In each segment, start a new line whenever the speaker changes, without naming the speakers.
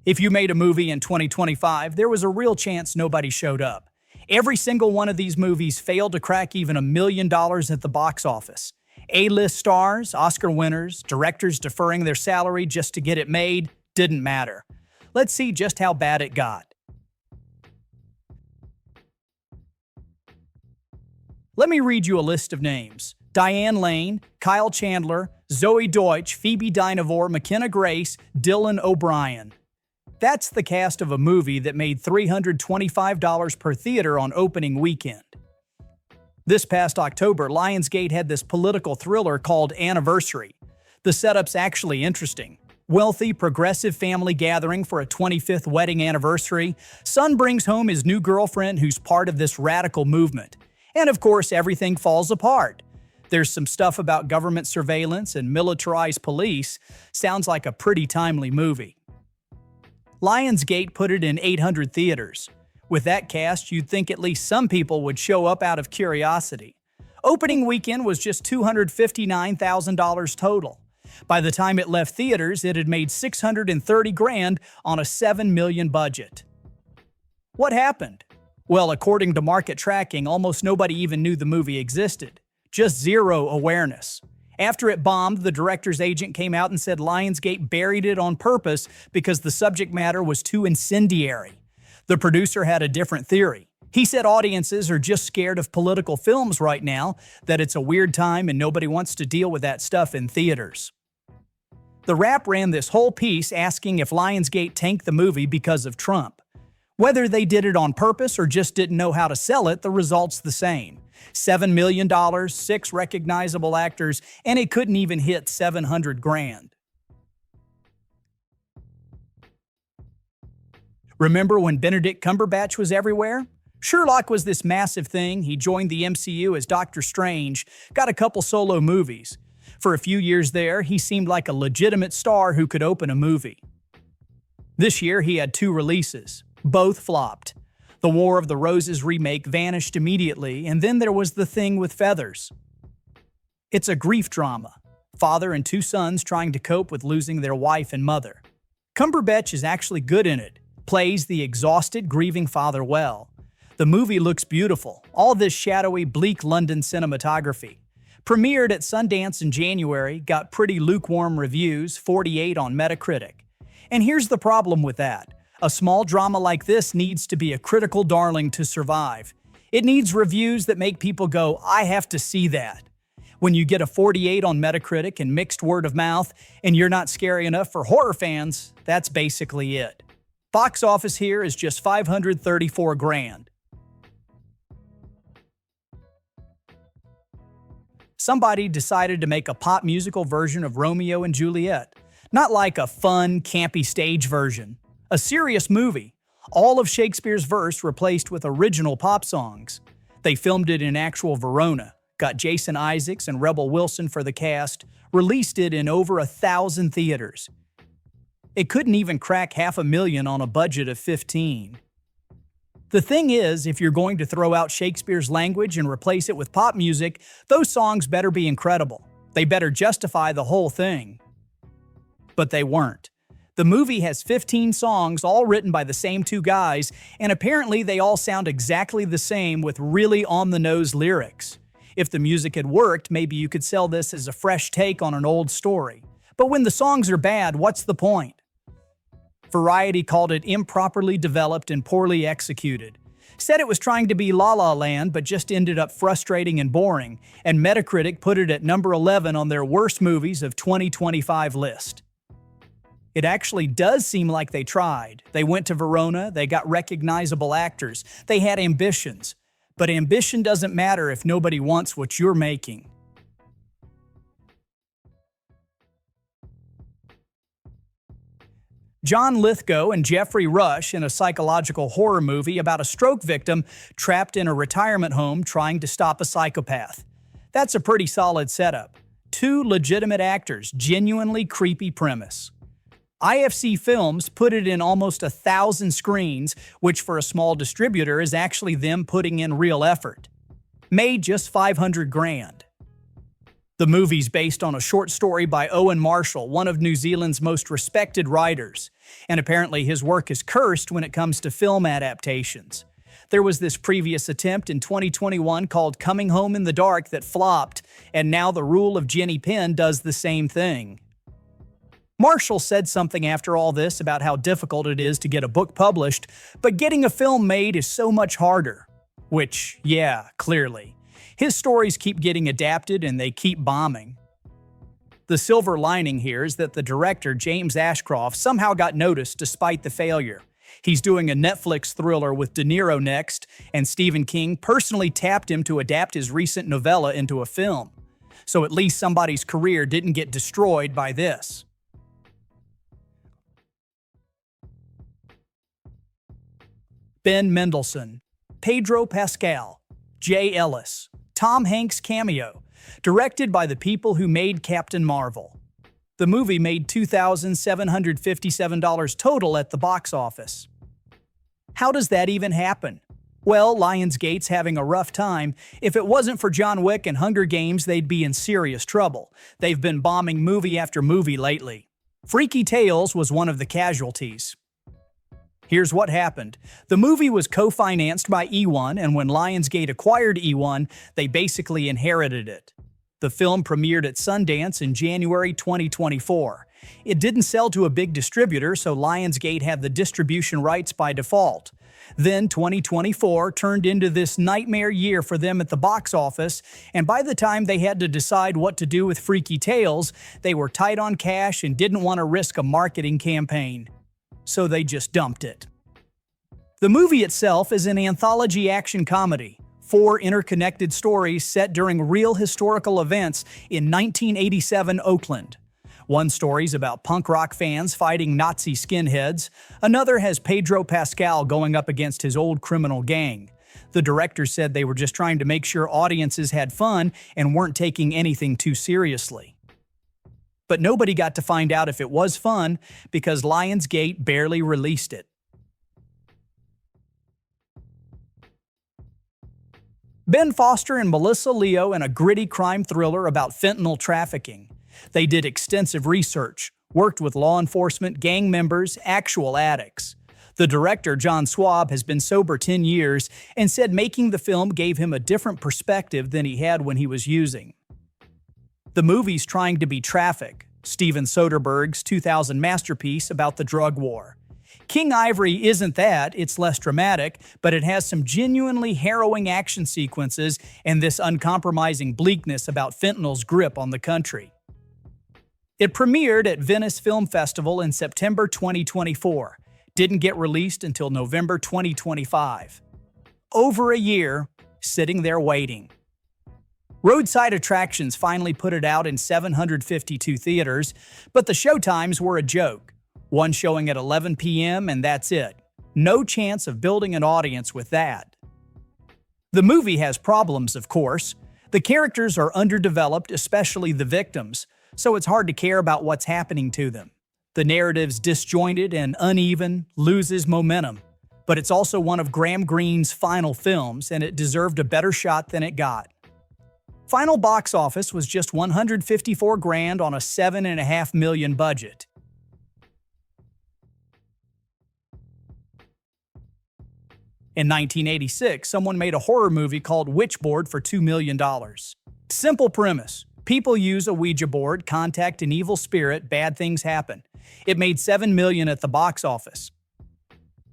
If you made a movie in 2025, there was a real chance nobody showed up. Every single one of these movies failed to crack even $1 million at the box office. A-list stars, Oscar winners, directors deferring their salary just to get it made, didn't matter. Let's see just how bad it got. Let me read you a list of names. Diane Lane, Kyle Chandler, Zoe Deutsch, Phoebe Dynevor, McKenna Grace, Dylan O'Brien. That's the cast of a movie that made $325 per theater on opening weekend. This past October, Lionsgate had this political thriller called Anniversary. The setup's actually interesting. Wealthy, progressive family gathering for a 25th wedding anniversary. Son brings home his new girlfriend who's part of this radical movement. And of course, everything falls apart. There's some stuff about government surveillance and militarized police. Sounds like a pretty timely movie. Lionsgate put it in 800 theaters. With that cast, you'd think at least some people would show up out of curiosity. Opening weekend was just $259,000 total. By the time it left theaters, it had made $630,000 on a $7 million budget. What happened? Well, according to market tracking, almost nobody even knew the movie existed. Just zero awareness. After it bombed, the director's agent came out and said Lionsgate buried it on purpose because the subject matter was too incendiary. The producer had a different theory. He said audiences are just scared of political films right now, that it's a weird time and nobody wants to deal with that stuff in theaters. The Wrap ran this whole piece asking if Lionsgate tanked the movie because of Trump. Whether they did it on purpose or just didn't know how to sell it, the result's the same. $7 million, 6 recognizable actors, and it couldn't even hit $700,000. Remember when Benedict Cumberbatch was everywhere? Sherlock was this massive thing. He joined the MCU as Doctor Strange, got a couple solo movies. For a few years there, he seemed like a legitimate star who could open a movie. This year, he had 2 releases. Both flopped. The War of the Roses remake vanished immediately, and then there was The Thing with Feathers. It's a grief drama. Father and 2 sons trying to cope with losing their wife and mother. Cumberbatch is actually good in it, plays the exhausted, grieving father well. The movie looks beautiful, all this shadowy, bleak London cinematography. Premiered at Sundance in January, got pretty lukewarm reviews, 48 on Metacritic. And here's the problem with that. A small drama like this needs to be a critical darling to survive. It needs reviews that make people go, I have to see that. When you get a 48 on Metacritic and mixed word of mouth, and you're not scary enough for horror fans, that's basically it. Box office here is just $534,000. Somebody decided to make a pop musical version of Romeo and Juliet. Not like a fun, campy stage version. A serious movie. All of Shakespeare's verse replaced with original pop songs. They filmed it in actual Verona, got Jason Isaacs and Rebel Wilson for the cast, released it in over 1,000 theaters. It couldn't even crack $500,000 on a budget of 15. The thing is, if you're going to throw out Shakespeare's language and replace it with pop music, those songs better be incredible. They better justify the whole thing. But they weren't. The movie has 15 songs, all written by the same 2 guys, and apparently they all sound exactly the same with really on-the-nose lyrics. If the music had worked, maybe you could sell this as a fresh take on an old story. But when the songs are bad, what's the point? Variety called it improperly developed and poorly executed. Said it was trying to be La La Land, but just ended up frustrating and boring, and Metacritic put it at number 11 on their worst movies of 2025 list. It actually does seem like they tried. They went to Verona, they got recognizable actors, they had ambitions. But ambition doesn't matter if nobody wants what you're making. John Lithgow and Jeffrey Rush in a psychological horror movie about a stroke victim trapped in a retirement home trying to stop a psychopath. That's a pretty solid setup. 2 legitimate actors, genuinely creepy premise. IFC Films put it in almost 1,000 screens, which for a small distributor is actually them putting in real effort. Made just $500,000. The movie's based on a short story by Owen Marshall, one of New Zealand's most respected writers. And apparently his work is cursed when it comes to film adaptations. There was this previous attempt in 2021 called Coming Home in the Dark that flopped, and now The Rule of Jenny Penn does the same thing. Marshall said something after all this about how difficult it is to get a book published, but getting a film made is so much harder. Which, yeah, clearly. His stories keep getting adapted and they keep bombing. The silver lining here is that the director, James Ashcroft, somehow got noticed despite the failure. He's doing a Netflix thriller with De Niro next, and Stephen King personally tapped him to adapt his recent novella into a film. So at least somebody's career didn't get destroyed by this. Ben Mendelsohn, Pedro Pascal, Jay Ellis, Tom Hanks cameo, directed by the people who made Captain Marvel. The movie made $2,757 total at the box office. How does that even happen? Well, Lionsgate's having a rough time. If it wasn't for John Wick and Hunger Games, they'd be in serious trouble. They've been bombing movie after movie lately. Freaky Tales was one of the casualties. Here's what happened. The movie was co-financed by E1, and when Lionsgate acquired E1, they basically inherited it. The film premiered at Sundance in January 2024. It didn't sell to a big distributor, so Lionsgate had the distribution rights by default. Then 2024 turned into this nightmare year for them at the box office, and by the time they had to decide what to do with Freaky Tales, they were tight on cash and didn't want to risk a marketing campaign. So they just dumped it. The movie itself is an anthology action comedy, 4 interconnected stories set during real historical events in 1987 Oakland. One story's about punk rock fans fighting Nazi skinheads. Another has Pedro Pascal going up against his old criminal gang. The director said they were just trying to make sure audiences had fun and weren't taking anything too seriously. But nobody got to find out if it was fun because Lionsgate barely released it. Ben Foster and Melissa Leo in a gritty crime thriller about fentanyl trafficking. They did extensive research, worked with law enforcement, gang members, actual addicts. The director, John Swab, has been sober 10 years and said making the film gave him a different perspective than he had when he was using. The movie's trying to be Traffic, Steven Soderbergh's 2000 masterpiece about the drug war. King Ivory isn't that, it's less dramatic, but it has some genuinely harrowing action sequences and this uncompromising bleakness about fentanyl's grip on the country. It premiered at Venice Film Festival in September 2024. Didn't get released until November 2025. Over a year, sitting there waiting. Roadside Attractions finally put it out in 752 theaters, but the showtimes were a joke. One showing at 11 p.m. and that's it. No chance of building an audience with that. The movie has problems, of course. The characters are underdeveloped, especially the victims, so it's hard to care about what's happening to them. The narrative's disjointed and uneven, loses momentum. But it's also one of Graham Greene's final films, and it deserved a better shot than it got. Final box office was just $154,000 on a $7.5 million budget. In 1986, someone made a horror movie called Witchboard for $2 million. Simple premise. People use a Ouija board, contact an evil spirit, bad things happen. It made $7 million at the box office.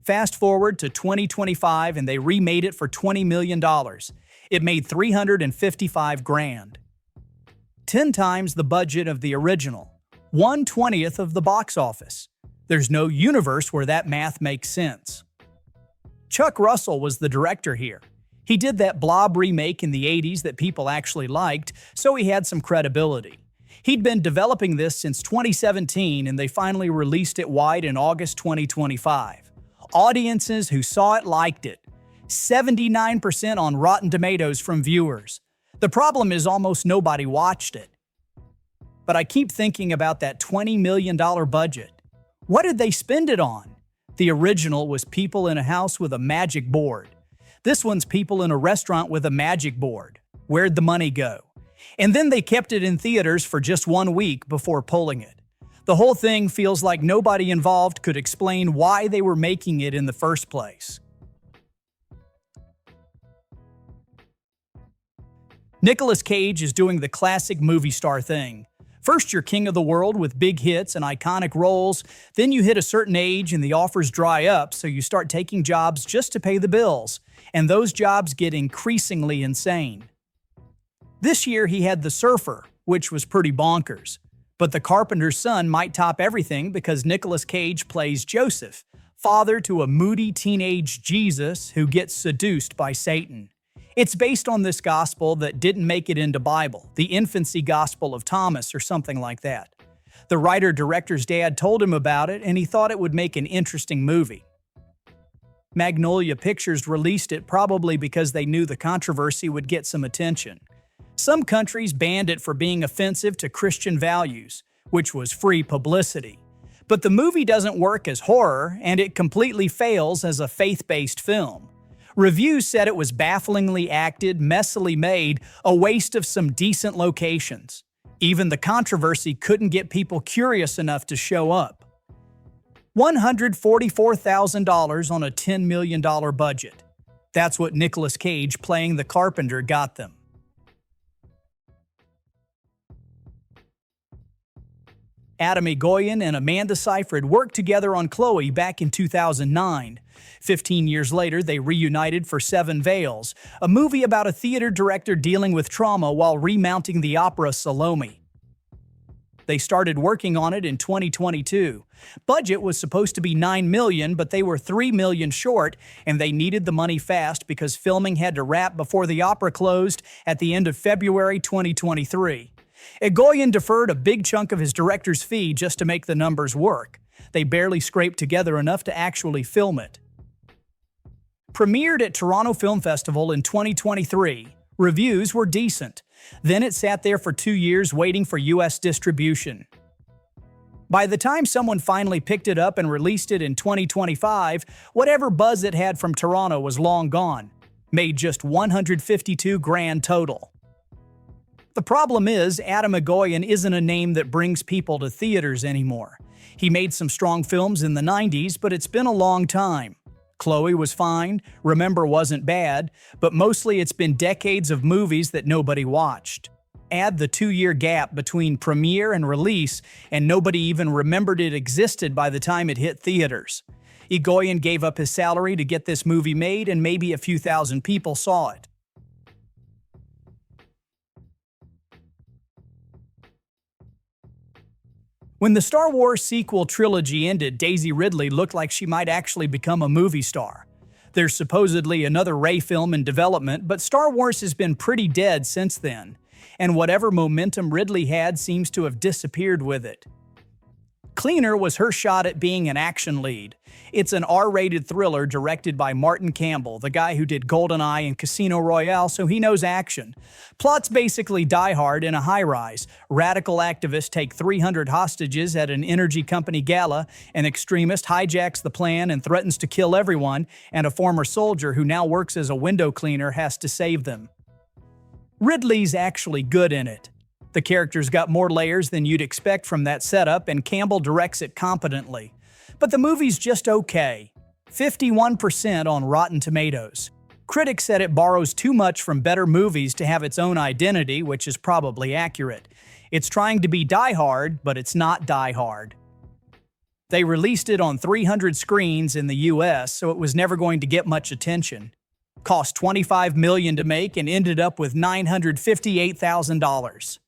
Fast forward to 2025 and they remade it for $20 million. It made $355,000. 10 times the budget of the original. 1/20th of the box office. There's no universe where that math makes sense. Chuck Russell was the director here. He did that Blob remake in the 80s that people actually liked, so he had some credibility. He'd been developing this since 2017 and they finally released it wide in August 2025. Audiences who saw it liked it. 79% on Rotten Tomatoes from viewers. The problem is almost nobody watched it. But I keep thinking about that $20 million budget. What did they spend it on? The original was people in a house with a magic board. This one's people in a restaurant with a magic board. Where'd the money go? And then they kept it in theaters for just 1 week before pulling it. The whole thing feels like nobody involved could explain why they were making it in the first place. Nicolas Cage is doing the classic movie star thing. First, you're king of the world with big hits and iconic roles. Then you hit a certain age and the offers dry up, so you start taking jobs just to pay the bills. And those jobs get increasingly insane. This year, he had The Surfer, which was pretty bonkers. But The Carpenter's Son might top everything because Nicolas Cage plays Joseph, father to a moody teenage Jesus who gets seduced by Satan. It's based on this gospel that didn't make it into Bible, the infancy gospel of Thomas or something like that. The writer-director's dad told him about it and he thought it would make an interesting movie. Magnolia Pictures released it probably because they knew the controversy would get some attention. Some countries banned it for being offensive to Christian values, which was free publicity. But the movie doesn't work as horror and it completely fails as a faith-based film. Reviews said it was bafflingly acted, messily made, a waste of some decent locations. Even the controversy couldn't get people curious enough to show up. $144,000 on a $10 million budget. That's what Nicolas Cage playing the Carpenter got them. Adam Egoyan and Amanda Seyfried worked together on Chloe back in 2009. 15 years later, they reunited for Seven Veils, a movie about a theater director dealing with trauma while remounting the opera Salome. They started working on it in 2022. Budget was supposed to be $9 million, but they were $3 million short, and they needed the money fast because filming had to wrap before the opera closed at the end of February 2023. Egoyan deferred a big chunk of his director's fee just to make the numbers work. They barely scraped together enough to actually film it. Premiered at Toronto Film Festival in 2023, reviews were decent. Then it sat there for 2 years waiting for US distribution. By the time someone finally picked it up and released it in 2025, whatever buzz it had from Toronto was long gone. Made just $152,000 total. The problem is, Adam Egoyan isn't a name that brings people to theaters anymore. He made some strong films in the 90s, but it's been a long time. Chloe was fine, Remember wasn't bad, but mostly it's been decades of movies that nobody watched. Add the 2-year gap between premiere and release, and nobody even remembered it existed by the time it hit theaters. Egoyan gave up his salary to get this movie made, and maybe a few thousand people saw it. When the Star Wars sequel trilogy ended, Daisy Ridley looked like she might actually become a movie star. There's supposedly another Rey film in development, but Star Wars has been pretty dead since then, and whatever momentum Ridley had seems to have disappeared with it. Cleaner was her shot at being an action lead. It's an R-rated thriller directed by Martin Campbell, the guy who did GoldenEye and Casino Royale, so he knows action. Plot's basically Die Hard in a high-rise. Radical activists take 300 hostages at an energy company gala, an extremist hijacks the plan and threatens to kill everyone, and a former soldier who now works as a window cleaner has to save them. Ridley's actually good in it. The character's got more layers than you'd expect from that setup, and Campbell directs it competently. But the movie's just okay. 51% on Rotten Tomatoes. Critics said it borrows too much from better movies to have its own identity, which is probably accurate. It's trying to be Die Hard, but it's not Die Hard. They released it on 300 screens in the US, so it was never going to get much attention. Cost $25 million to make and ended up with $958,000.